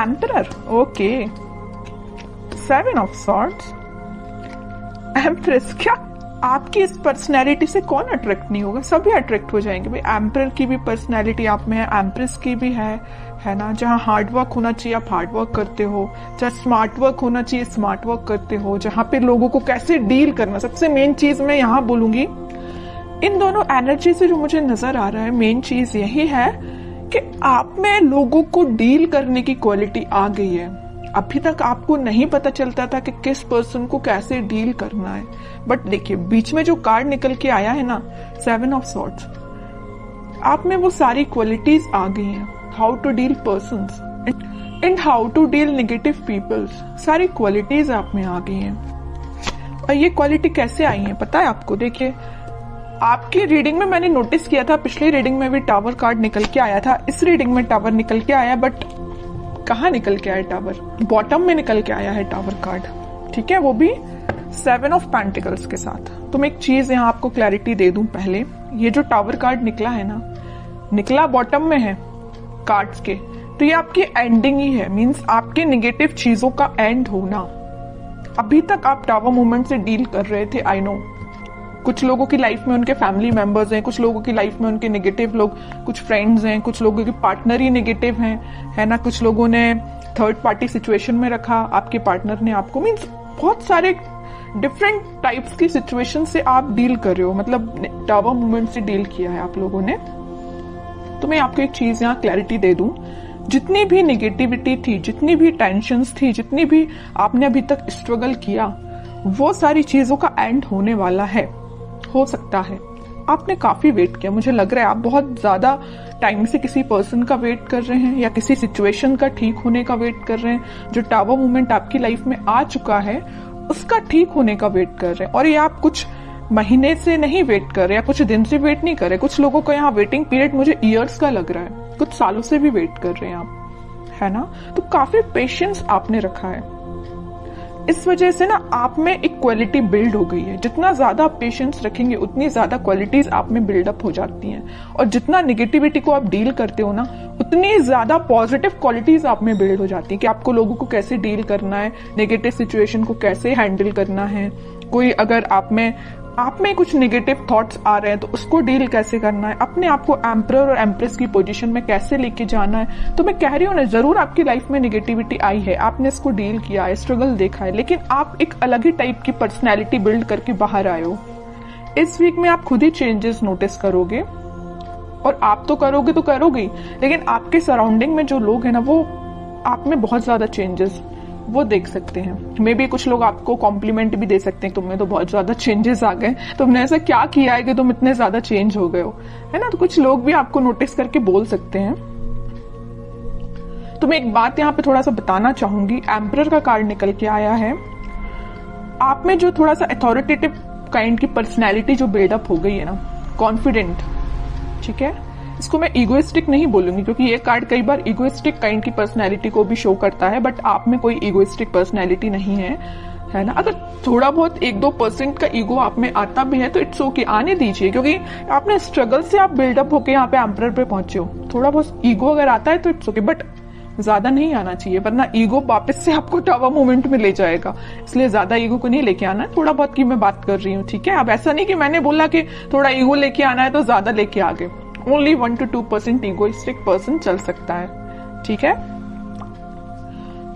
Emperor, okay. 7 of swords, empress. क्या आपकी इस पर्सनैलिटी से कौन अट्रैक्ट नहीं होगा? सभी अट्रैक्ट हो जाएंगे भाई। एम्परर की भी पर्सनैलिटी आप में है, एम्प्रेस की भी है ना। जहाँ हार्ड वर्क होना चाहिए आप हार्ड वर्क करते हो, जहाँ स्मार्ट वर्क होना चाहिए स्मार्ट वर्क करते हो, जहाँ पे लोगों को कैसे डील करना, सबसे मेन चीज मैं यहाँ बोलूंगी इन दोनों एनर्जी से जो मुझे नजर आ रहा है, मेन चीज यही है कि आप में लोगों को डील करने की क्वालिटी आ गई है। अभी तक आपको नहीं पता चलता था कि किस पर्सन को कैसे डील करना है, बट देखिए बीच में जो कार्ड निकल के आया है ना, 7 ऑफ सॉर्ड्स, आप में वो सारी क्वालिटीज आ गई हैं। How to deal persons and how to deal negative peoples, सारी क्वालिटीज आप में आ गई हैं। और ये क्वालिटी कैसे आई है पता है आपको? देखिए आपकी रीडिंग में मैंने नोटिस किया था, पिछली रीडिंग में भी टावर कार्ड निकल के आया था, इस रीडिंग में टावर निकल के आया, बट कहाँ निकल के आया टावर? बॉटम में निकल के आया है टावर कार्ड, ठीक है, वो भी 7 ऑफ पेंटिकल्स के साथ। तो मैं एक चीज यहाँ आपको क्लैरिटी दे दूं पहले, ये जो टावर कार्ड निकला है ना, निकला बॉटम में है कार्ड्स के, तो ये आपकी एंडिंग ही है, मींस आपके नेगेटिव चीजों का एंड होना। अभी तक आप टावर मूवमेंट से डील कर रहे थे, आई नो। कुछ लोगों की लाइफ में उनके फैमिली मेंबर्स हैं, कुछ लोगों की लाइफ में उनके नेगेटिव लोग, कुछ फ्रेंड्स हैं, कुछ लोगों के पार्टनर ही नेगेटिव हैं, है ना। कुछ लोगों ने थर्ड पार्टी सिचुएशन में रखा आपके पार्टनर ने आपको, मींस बहुत सारे डिफरेंट टाइप्स की सिचुएशन से आप डील कर रहे हो, मतलब टावर मूवमेंट से डील किया है आप लोगों ने। तो मैं आपको एक चीज यहाँ क्लैरिटी दे दूं, जितनी भी नेगेटिविटी थी, जितनी भी टेंशन्स थी, जितनी भी आपने अभी तक स्ट्रगल किया, वो सारी चीजों का एंड होने वाला है। हो सकता है आपने काफी वेट किया, मुझे लग रहा है आप बहुत ज्यादा टाइम से किसी पर्सन का वेट कर रहे हैं या किसी सिचुएशन का ठीक होने का वेट कर रहे हैं। जो टावर मूवमेंट आपकी लाइफ में आ चुका है उसका ठीक होने का वेट कर रहे हैं, और ये आप कुछ महीने से नहीं वेट कर रहे या कुछ दिन से वेट नहीं कर रहे। कुछ लोगों का यहाँ वेटिंग पीरियड मुझे ईयर्स का लग रहा है, कुछ सालों से भी वेट कर रहे हैं आप, है ना। तो काफी पेशेंस आपने रखा है, इस वजह से ना आप में एक क्वालिटी बिल्ड हो गई है। जितना ज्यादा आप पेशेंस रखेंगे उतनी ज्यादा क्वालिटीज आप में बिल्डअप हो जाती हैं, और जितना नेगेटिविटी को आप डील करते हो ना, उतनी ज्यादा पॉजिटिव क्वालिटीज आप में बिल्ड हो जाती है कि आपको लोगों को कैसे डील करना है, नेगेटिव सिचुएशन को कैसे हैंडल करना है। कोई अगर आप में कुछ नेगेटिव थॉट्स आ रहे हैं तो उसको डील कैसे करना है, अपने आप को एम्परर और एम्प्रेस की पोजीशन में कैसे लेके जाना है। तो मैं कह रही हूँ ना, जरूर आपकी लाइफ में नेगेटिविटी आई है, आपने इसको डील किया है, स्ट्रगल देखा है, लेकिन आप एक अलग ही टाइप की पर्सनैलिटी बिल्ड करके बाहर आए हो। इस वीक में आप खुद ही चेंजेस नोटिस करोगे, और आप तो करोगे तो करोगे ही, लेकिन आपके सराउंडिंग में जो लोग हैं ना, वो आप में बहुत ज्यादा चेंजेस वो देख सकते हैं। मे बी कुछ लोग आपको कॉम्प्लीमेंट भी दे सकते हैं, तुम्हें तो बहुत ज्यादा चेंजेस आ गए, तुमने ऐसा क्या किया है कि तुम इतने ज्यादा चेंज हो गए हो, है ना। तो कुछ लोग भी आपको नोटिस करके बोल सकते हैं। तो मैं एक बात यहाँ पे थोड़ा सा बताना चाहूंगी, एम्परर का कार्ड निकल के आया है, आप में जो थोड़ा सा अथॉरिटेटिव काइंड की पर्सनैलिटी जो बिल्डअप हो गई है ना, कॉन्फिडेंट, ठीक है। इसको मैं इगोइस्टिक नहीं बोलूंगी, क्योंकि ये कार्ड कई बार इगोइस्टिक काइंड की पर्सनैलिटी को भी शो करता है, बट आप में कोई इगोइस्टिक पर्सनैलिटी नहीं है ना। अगर थोड़ा बहुत 1-2% का ईगो आप में आता भी है तो इट्स ओके, आने दीजिए, क्योंकि आपने स्ट्रगल से आप बिल्डअप होके यहाँ पे एम्परर पे पहुंचे हो। थोड़ा बहुत ईगो अगर आता है तो इट्स ओके, बट ज्यादा नहीं आना चाहिए, वरना ईगो वापस से आपको टावर मूवमेंट में ले जाएगा। इसलिए ज्यादा ईगो को नहीं लेके आना है, थोड़ा बहुत की मैं बात कर रही हूँ, ठीक है। अब ऐसा नहीं कि मैंने बोला कि थोड़ा ईगो लेके आना है तो ज्यादा लेके आ गए। ओनली 1-2% ईगोइस्टिक पर्सन चल सकता है, ठीक है।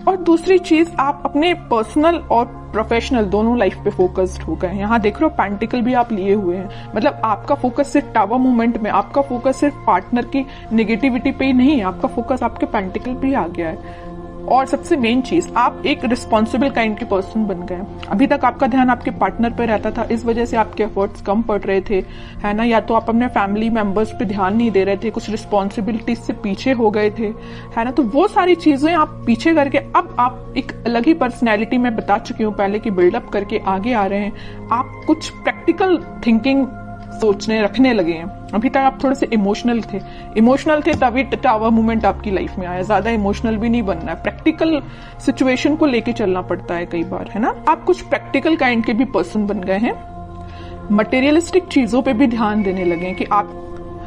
और दूसरी चीज, आप अपने पर्सनल और प्रोफेशनल दोनों लाइफ पे फोकस्ड हो गए। यहाँ देख रहे हो पेंटिकल भी आप लिए हुए हैं, मतलब आपका फोकस सिर्फ टावर मूवमेंट में, आपका फोकस सिर्फ पार्टनर की नेगेटिविटी पे ही नहीं है, आपका फोकस आपके पेंटिकल पे ही आ गया है। और सबसे मेन चीज, आप एक रिस्पॉन्सिबल काइंड के पर्सन बन गए। अभी तक आपका ध्यान आपके पार्टनर पे रहता था, इस वजह से आपके एफर्ट्स कम पड़ रहे थे, है ना। या तो आप अपने फैमिली मेंबर्स पे ध्यान नहीं दे रहे थे, कुछ रिस्पॉन्सिबिलिटीज से पीछे हो गए थे, है ना। तो वो सारी चीजें आप पीछे करके अब आप एक अलग ही पर्सनैलिटी में बता चुकी हूँ पहले की बिल्डअप करके आगे आ रहे हैं। आप कुछ प्रैक्टिकल थिंकिंग सोचने रखने लगे हैं। अभी तक आप थोड़े से इमोशनल थे तभी टावर मूवमेंट आपकी लाइफ में आया। ज्यादा इमोशनल भी नहीं बनना है, प्रैक्टिकल सिचुएशन को लेके चलना पड़ता है कई बार, है ना। आप कुछ प्रैक्टिकल काइंड के भी पर्सन बन गए हैं, मटेरियलिस्टिक चीजों पे भी ध्यान देने लगे हैं कि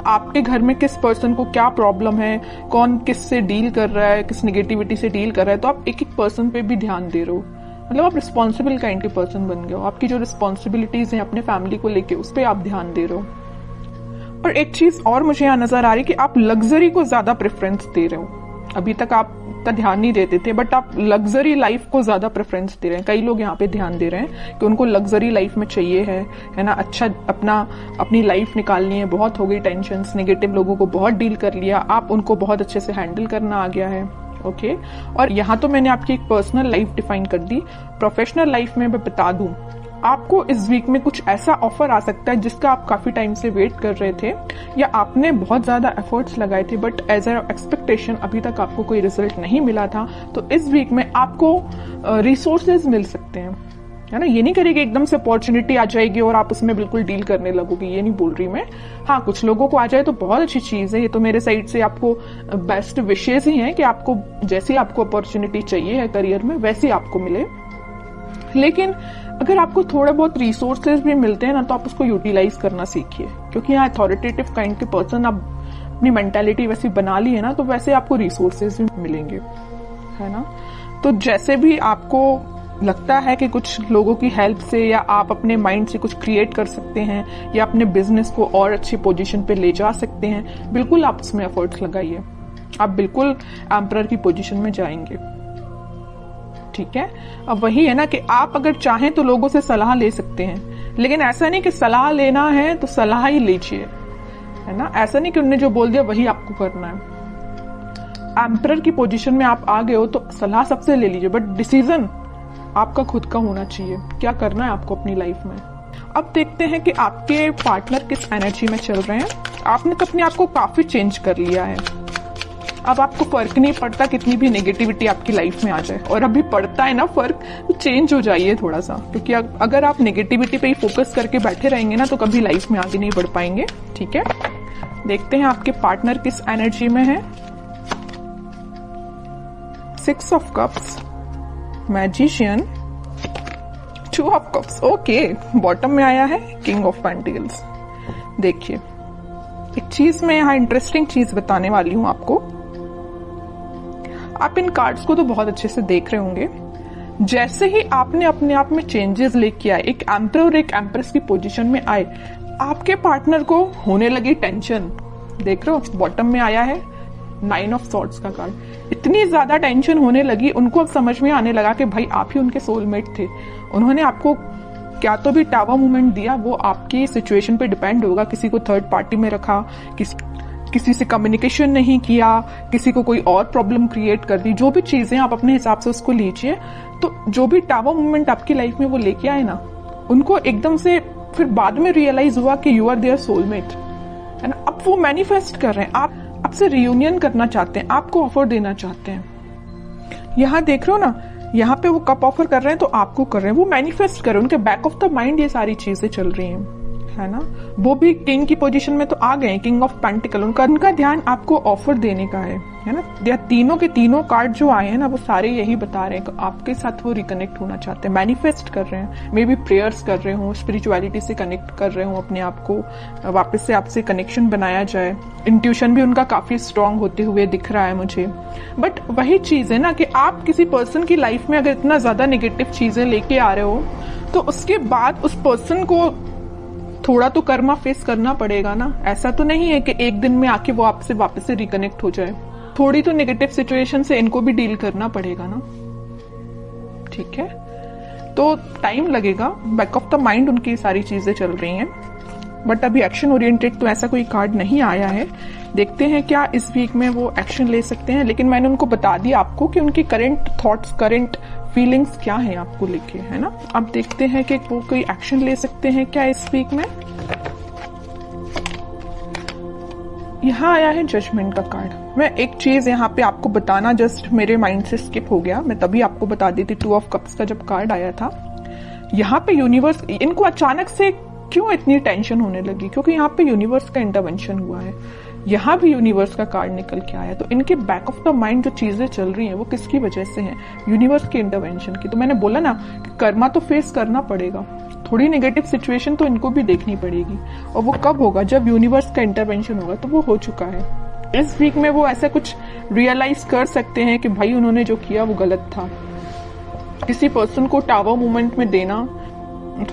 आपके घर में किस पर्सन को क्या प्रॉब्लम है, कौन किस से डील कर रहा है, किस नेगेटिविटी से डील कर रहा है, तो आप एक एक पर्सन पे भी ध्यान दे रहे हो। मतलब आप रिस्पॉन्सिबल काइंड के पर्सन बन गए हो। आपकी जो रिस्पॉन्सिबिलिटीज हैं अपने फैमिली को लेके, उस पर आप ध्यान दे रहे हो। और एक चीज और मुझे यहाँ नजर आ रही है कि आप लग्जरी को ज्यादा प्रेफरेंस दे रहे हो। अभी तक आप इतना ध्यान नहीं देते थे, बट आप लग्जरी लाइफ को ज्यादा प्रेफरेंस दे रहे हैं। कई लोग यहाँ पे ध्यान दे रहे हैं कि उनको लग्जरी लाइफ में चाहिए है ना, अच्छा अपनी लाइफ निकालनी है। बहुत हो गई टेंशन, नेगेटिव लोगों को बहुत डील कर लिया, आप उनको बहुत अच्छे से हैंडल करना आ गया है। ओके और यहाँ तो मैंने आपकी एक पर्सनल लाइफ डिफाइन कर दी। प्रोफेशनल लाइफ में मैं बता दूं, आपको इस वीक में कुछ ऐसा ऑफर आ सकता है जिसका आप काफी टाइम से वेट कर रहे थे, या आपने बहुत ज्यादा एफर्ट्स लगाए थे बट एज अ एक्सपेक्टेशन अभी तक आपको कोई रिजल्ट नहीं मिला था। तो इस वीक में आपको रिसोर्सेज मिल सकते हैं, है ना। ये नहीं करेगी एकदम से अपॉर्चुनिटी आ जाएगी और आप उसमें बिल्कुल डील करने लगोगे, ये नहीं बोल रही मैं। हाँ, कुछ लोगों को आ जाए तो बहुत अच्छी चीज है। ये तो मेरे साइड से आपको बेस्ट विशेष ही है कि आपको जैसी आपको अपॉर्चुनिटी चाहिए है करियर में वैसी आपको मिले। लेकिन अगर आपको थोड़े बहुत रिसोर्सेज भी मिलते हैं ना, तो आप उसको यूटिलाइज करना सीखिए, क्योंकि यहाँ अथॉरिटेटिव काइंड के पर्सन आप अपनी मेंटालिटी वैसी बना ली है ना, तो वैसे आपको रिसोर्सेज भी मिलेंगे, है ना। तो जैसे भी आपको लगता है कि कुछ लोगों की हेल्प से या आप अपने माइंड से कुछ क्रिएट कर सकते हैं या अपने बिजनेस को और अच्छी पोजीशन पे ले जा सकते हैं, बिल्कुल आप उसमें एफर्ट्स लगाइए। आप बिल्कुल एम्परर की पोजीशन में जाएंगे, ठीक है। अब वही है ना कि आप अगर चाहें तो लोगों से सलाह ले सकते हैं, लेकिन ऐसा नहीं कि सलाह लेना है तो सलाह ही लीजिए, है ना। ऐसा नहीं कि उन्होंने जो बोल दिया वही आपको करना है। एम्परर की पोजीशन में आप आ गए हो तो सलाह सबसे ले लीजिए, बट डिसीजन आपका खुद का होना चाहिए, क्या करना है आपको अपनी लाइफ में। अब देखते हैं कि आपके पार्टनर किस एनर्जी में चल रहे हैं। आपने तो अपने आप को काफी चेंज कर लिया है। अब आपको फर्क नहीं पड़ता कितनी भी नेगेटिविटी आपकी लाइफ में आ जाए, और अभी पड़ता है ना फर्क, तो चेंज हो जाइए थोड़ा सा, क्योंकि अगर आप नेगेटिविटी पे ही फोकस करके बैठे रहेंगे ना, तो कभी लाइफ में आगे नहीं बढ़ पाएंगे, ठीक है। देखते हैं आपके पार्टनर किस एनर्जी में है। 6 of cups, magician, 2 of cups, okay. Bottom में आया है किंग ऑफ पेंटिकल्स। देखिए, एक चीज मैं यहाँ इंटरेस्टिंग चीज बताने वाली हूं आपको। आप इन कार्ड्स को तो बहुत अच्छे से देख रहे होंगे। जैसे ही आपने अपने आप में चेंजेस लेके आए, एक एम्परर और एक एम्प्रेस की पोजीशन में आए, आपके पार्टनर को होने लगी टेंशन। देख रहे हो, बॉटम में आया है 9 ऑफ सॉर्ड्स का कार्ड। इतनी ज्यादा टेंशन होने लगी, उनको अब समझ में आने लगा कि भाई आप ही उनके सोलमेट थे। उन्होंने आपको क्या तो भी टावर मूवमेंट दिया, वो आपकी सिचुएशन पे डिपेंड होगा। किसी को थर्ड पार्टी में रखा, किसी से कम्युनिकेशन नहीं किया, किसी को कोई और प्रॉब्लम क्रिएट कर दी, जो भी चीजें आप अपने हिसाब से उसको लीजिए। तो जो भी टावर मूवमेंट आपकी लाइफ में वो लेके आए ना, उनको एकदम से फिर बाद में रियलाइज हुआ कि यू आर देयर सोलमेट, है ना। अब वो मैनिफेस्ट कर रहे हैं, आप आपसे रियूनियन करना चाहते हैं, आपको ऑफर देना चाहते हैं। यहाँ देख रहे हो ना, यहाँ पे वो कप ऑफर कर रहे हैं तो आपको कर रहे हैं, वो मैनिफेस्ट कर रहे हैं। उनके बैक ऑफ द माइंड ये सारी चीजें चल रही हैं, है ना। वो भी किंग की पोजीशन में तो आ गए, किंग ऑफ पेंटिकल। उनका ध्यान आपको ऑफर देने का है ना। या तीनों के तीनों कार्ड जो आए हैं ना, वो सारे यही बता रहे हैं कि आपके साथ वो रिकनेक्ट होना चाहते हैं, मैनिफेस्ट कर रहे हैं। मे बी प्रेयर्स कर रहे हो, स्पिरिचुअलिटी से कनेक्ट कर रहे हो, अपने आप को वापस से आपसे कनेक्शन बनाया जाए। इंट्यूशन भी उनका काफी स्ट्रांग होते हुए दिख रहा है मुझे। बट वही चीज है ना कि आप किसी पर्सन की लाइफ में अगर इतना ज्यादा नेगेटिव चीजें लेके आ रहे हो, तो उसके बाद उस पर्सन को थोड़ा तो कर्मा फेस करना पड़ेगा ना। ऐसा तो नहीं है कि एक दिन में आके वो आपसे वापस से रिकनेक्ट हो जाए। थोड़ी तो नेगेटिव सिचुएशन से इनको भी डील करना पड़ेगा ना, ठीक है। तो टाइम लगेगा, बैक ऑफ द माइंड उनकी सारी चीजें चल रही हैं, बट अभी एक्शन ओरिएंटेड तो ऐसा कोई कार्ड नहीं आया है। देखते हैं क्या इस वीक में वो एक्शन ले सकते हैं। लेकिन मैंने उनको बता दिया आपको कि उनकी करंट थॉट्स, करंट फीलिंग्स क्या है आपको लेके, है ना। अब देखते हैं कि वो कोई एक्शन ले सकते हैं क्या इस वीक में। यहाँ आया है जजमेंट का कार्ड। मैं एक चीज यहाँ पे आपको बताना जस्ट मेरे माइंड से स्किप हो गया, मैं तभी आपको बता दी थी। 2 ऑफ कप्स का जब कार्ड आया था, यहाँ पे यूनिवर्स, इनको अचानक से क्यों इतनी टेंशन होने लगी, क्योंकि यहाँ पे यूनिवर्स का इंटरवेंशन हुआ है। यहाँ भी यूनिवर्स का कार्ड निकल के आया, तो इनके बैक ऑफ द माइंड जो चीजें चल रही हैं वो किसकी वजह से हैं, यूनिवर्स के इंटरवेंशन की। तो मैंने बोला ना कि कर्मा तो फेस करना पड़ेगा, थोड़ी नेगेटिव सिचुएशन तो इनको भी देखनी पड़ेगी, और वो कब होगा, जब यूनिवर्स का इंटरवेंशन होगा। तो वो हो चुका है। इस वीक में वो ऐसा कुछ रियलाइज कर सकते हैं कि भाई उन्होंने जो किया वो गलत था। किसी पर्सन को टावर मूवमेंट में देना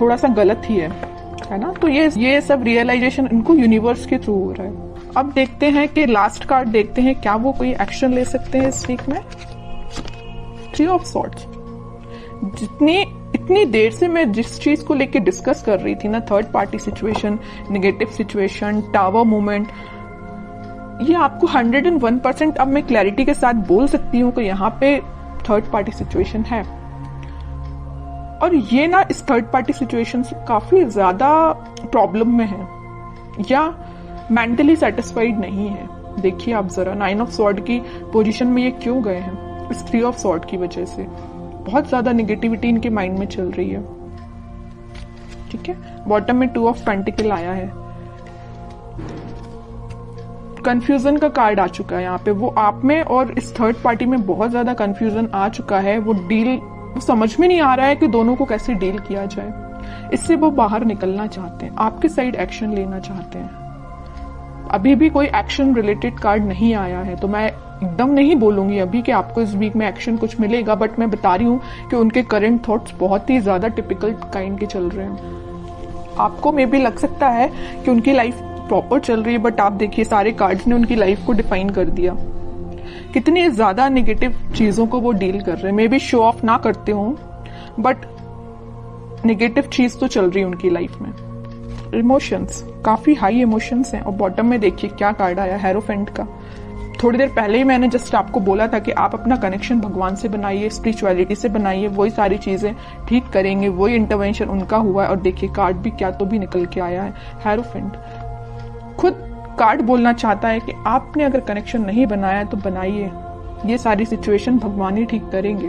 थोड़ा सा गलत ही है ना। तो ये सब रियलाइजेशन इनको यूनिवर्स के थ्रू हो रहा है। अब देखते हैं कि लास्ट कार्ड देखते हैं, क्या वो कोई एक्शन ले सकते हैं इस वीक में। 3 ऑफ सॉर्ड्स। इतनी देर से मैं जिस चीज को लेके डिस्कस कर रही थी ना, third party situation, negative situation, tower movement, ये आपको 101% अब मैं क्लैरिटी के साथ बोल सकती हूँ कि यहाँ पे थर्ड पार्टी सिचुएशन है। और ये ना इस थर्ड पार्टी सिचुएशन से काफी ज्यादा प्रॉब्लम में है या मेंटली सेटिस्फाइड नहीं है। देखिए आप जरा 9 ऑफ सॉर्ड की पोजीशन में ये क्यों गए हैं, इस 3 ऑफ सॉर्ड की वजह से। बहुत ज्यादा नेगेटिविटी इनके माइंड में चल रही है। ठीक है, बॉटम में 2 ऑफ पेंटिकल आया है। कंफ्यूजन का कार्ड आ चुका है यहाँ पे। वो आप में और इस थर्ड पार्टी में बहुत ज्यादा कंफ्यूजन आ चुका है। वो समझ में नहीं आ रहा है कि दोनों को कैसे डील किया जाए। इससे वो बाहर निकलना चाहते हैं, आपके साइड एक्शन लेना चाहते हैं। अभी भी कोई एक्शन रिलेटेड कार्ड नहीं आया है, तो मैं एकदम नहीं बोलूंगी अभी कि आपको इस वीक में एक्शन कुछ मिलेगा, बट मैं बता रही हूँ कि उनके करंट थॉट्स बहुत ही ज्यादा टिपिकल काइंड के चल रहे हैं। आपको मे भी लग सकता है कि उनकी लाइफ प्रॉपर चल रही है, बट आप देखिए सारे कार्ड्स ने उनकी लाइफ को डिफाइन कर दिया। कितनी ज्यादा नेगेटिव चीजों को वो डील कर रहे हैं। मे बी शो ऑफ ना करते हो, बट नेगेटिव चीज तो चल रही है उनकी लाइफ में। इमोशंस, काफी हाई इमोशंस हैं। और बॉटम में देखिए क्या कार्ड आया, हेरोफेंट का। थोड़ी देर पहले ही मैंने जस्ट आपको बोला था कि आप अपना कनेक्शन भगवान से बनाइए, स्पिरिचुअलिटी से बनाइए, वही सारी चीजें ठीक करेंगे, वही इंटरवेंशन उनका हुआ है। और देखिए कार्ड भी क्या तो भी निकल के आया है, हेरोफेंट। खुद कार्ड बोलना चाहता है कि आपने अगर कनेक्शन नहीं बनाया तो बनाइए, ये सारी सिचुएशन भगवान ही ठीक करेंगे।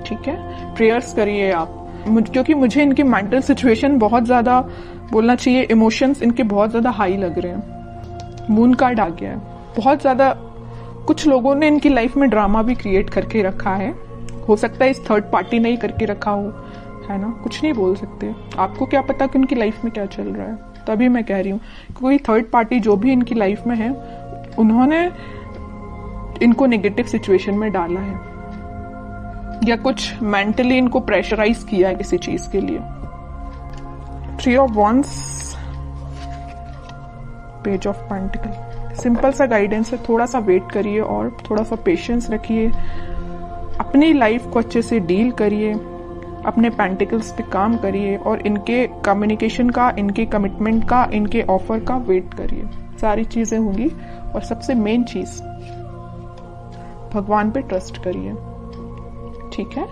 ठीक है, प्रेयर्स करिए आप, क्योंकि मुझे इनकी मेंटल सिचुएशन बहुत ज्यादा, बोलना चाहिए इमोशंस इनके बहुत ज्यादा हाई लग रहे हैं। मून कार्ड आ गया है। बहुत ज्यादा कुछ लोगों ने इनकी लाइफ में ड्रामा भी क्रिएट करके रखा है। हो सकता है इस थर्ड पार्टी ने ही करके रखा हो, है ना। कुछ नहीं बोल सकते, आपको क्या पता कि उनकी लाइफ में क्या चल रहा है। तभी मैं कह रही हूँ कोई थर्ड पार्टी जो भी इनकी लाइफ में है, उन्होंने इनको नेगेटिव सिचुएशन में डाला है या कुछ मेंटली इनको प्रेशराइज किया है किसी चीज के लिए। 3 of wands, page of pentacle. Simple सा गाइडेंस है, थोड़ा सा वेट करिए और थोड़ा सा पेशेंस रखिए। अपनी लाइफ को अच्छे से डील करिए, अपने पेंटिकल्स पे काम करिए और इनके कम्युनिकेशन का, इनके कमिटमेंट का, इनके ऑफर का वेट करिए। सारी चीजें होंगी। और सबसे मेन चीज, भगवान पे ट्रस्ट करिए। ठीक है।